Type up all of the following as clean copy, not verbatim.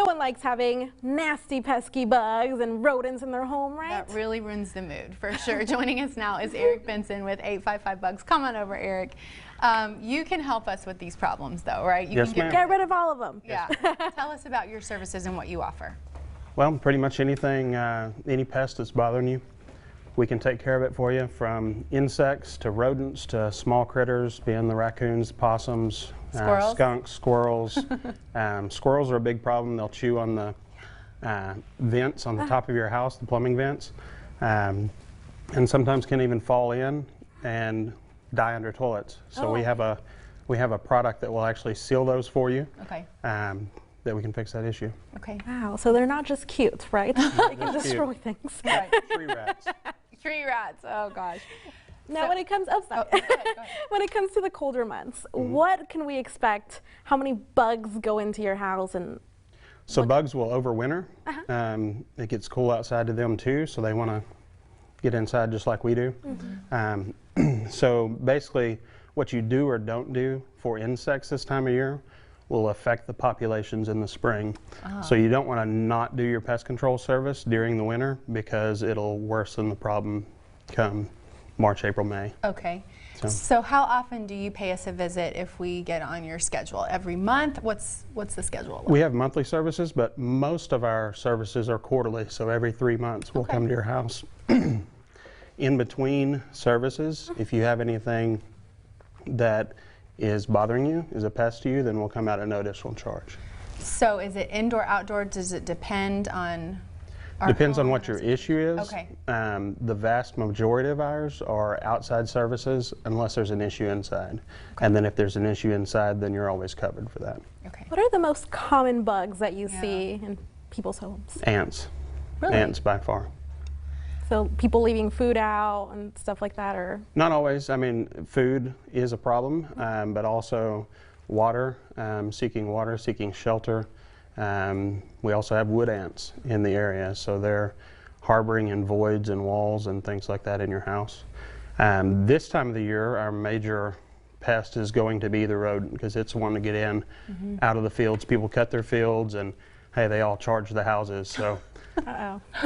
No one likes having nasty, pesky bugs and rodents in their home, right? That really ruins the mood, for sure. Joining us now is Eric Benson with 855 Bugs. Come on over, Eric. You can help us with these problems, though, right? You Yes, can ma'am. Get rid of all of them. Yeah. Tell us about your services and what you offer. Well, pretty much anything, any pest that's bothering you, we can take care of it for you, from insects to rodents to small critters, being the raccoons, possums, Squirrels? skunks, squirrels. Squirrels are a big problem. They'll chew on the vents on the top of your house, the plumbing vents, and sometimes can even fall in and die under toilets. So we have a product that will actually seal those for you. Okay. That we can fix that issue. Okay. Wow, so they're not just cute, right? They can destroy things. Right. Tree rats. Tree rats. Oh gosh. Now, when it comes when it comes to the colder months, what can we expect? How many bugs go into your house? And so bugs will overwinter. It gets cool outside to them too, so they want to get inside just like we do. So basically, what you do or don't do for insects this time of year will affect the populations in the spring. So you don't want to not do your pest control service during the winter, because it'll worsen the problem come March, April, May. Okay. So how often do you pay us a visit if we get on your schedule? Every month? What's the schedule? We have monthly services, but most of our services are quarterly, so every 3 months we'll come to your house. In between services, if you have anything that is bothering you, is a pest to you, then we'll come out at no additional charge. So is it indoor, outdoor? Does it depend on our Depends on home? what your issue is. Okay. The vast majority of ours are outside services unless there's an issue inside. And then if there's an issue inside, then you're always covered for that. Okay. what are the most common bugs that you see in people's homes? Ants. Really? Ants by far. So people leaving food out and stuff like that, or? Not always. I mean, food is a problem, but also water, seeking shelter. We also have wood ants in the area, so they're harboring in voids and walls and things like that in your house. This time of the year, our major pest is going to be the rodent, because it's one to get in out of the fields. People cut their fields, and hey, they all charge the houses. So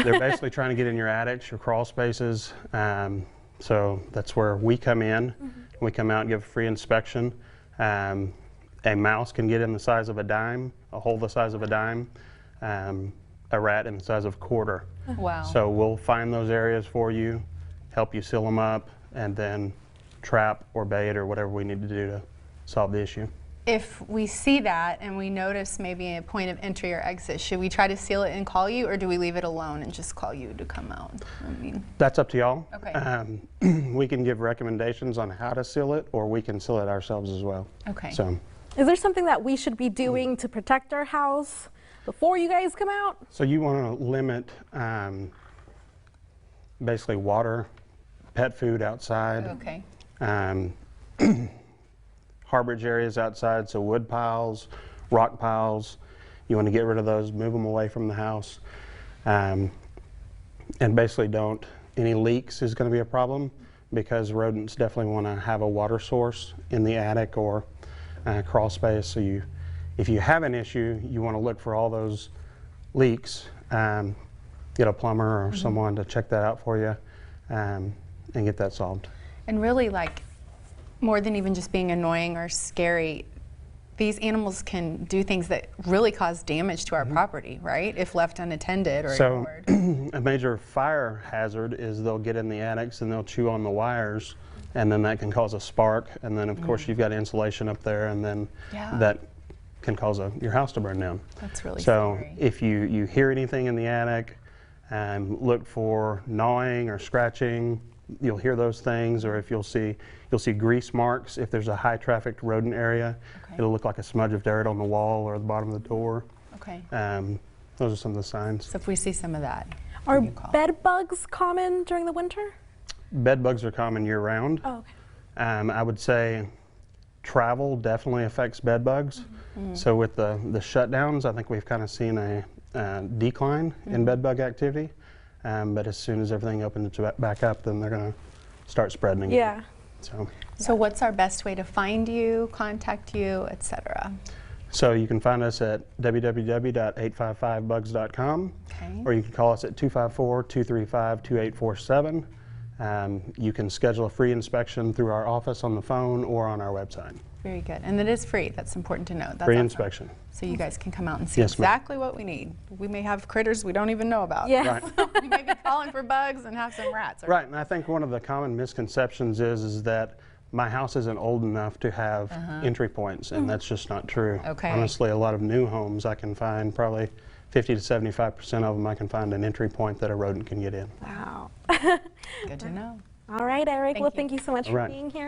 they're basically trying to get in your attics, your crawl spaces. So that's where we come in. We come out and give a free inspection. A mouse can get in the size of a dime, a hole the size of a dime, a rat in the size of a quarter. Wow. So we'll find those areas for you, help you seal them up, and then trap or bait or whatever we need to do to solve the issue. If we see that and we notice maybe a point of entry or exit, should we try to seal it and call you, or do we leave it alone and just call you to come out? I mean, that's up to y'all. Okay. We can give recommendations on how to seal it, or we can seal it ourselves as well. Okay. So, Is there something that we should be doing to protect our house before you guys come out? so you want to limit basically water, pet food outside. Okay. Harborage areas outside, so wood piles, rock piles. You want to get rid of those, move them away from the house. And basically any leaks is going to be a problem, because rodents definitely want to have a water source in the attic or crawl space. So if you have an issue, you want to look for all those leaks, get a plumber or someone to check that out for you, and get that solved. And really, like, more than even just being annoying or scary, these animals can do things that really cause damage to our property, right? If left unattended or ignored. A major fire hazard is they'll get in the attics and they'll chew on the wires, and then that can cause a spark, and then of course you've got insulation up there, and then that can cause your house to burn down. That's really so scary. If you hear anything in the attic, look for gnawing or scratching. You'll hear those things, or if you'll see grease marks. If there's a high trafficked rodent area, it'll look like a smudge of dirt on the wall or the bottom of the door. Okay. Those are some of the signs. So if we see some of that, Are bed bugs common during the winter? Bed bugs are common year round. Oh, okay. I would say travel definitely affects bed bugs. So with the shutdowns, I think we've kind of seen a decline in bed bug activity. But as soon as everything opens back up, then they're going to start spreading again. Yeah. So what's our best way to find you, contact you, etc.? So you can find us at www.855bugs.com, Okay. or you can call us at 254-235-2847. You can schedule a free inspection through our office on the phone or on our website. Very good. And it is free. That's important to note. That's Free awesome. inspection. So you guys can come out and see Yes, ma'am. exactly what we need. We may have critters we don't even know about. Yes. Right. You may be calling for bugs and have some rats. Right, and I think one of the common misconceptions is that my house isn't old enough to have entry points, and that's just not true. Okay. Honestly, a lot of new homes I can find probably 50 to 75% of them I can find an entry point that a rodent can get in. Wow. Good to know. All right, Eric. Thank Well, you. thank you so much All for right. being here.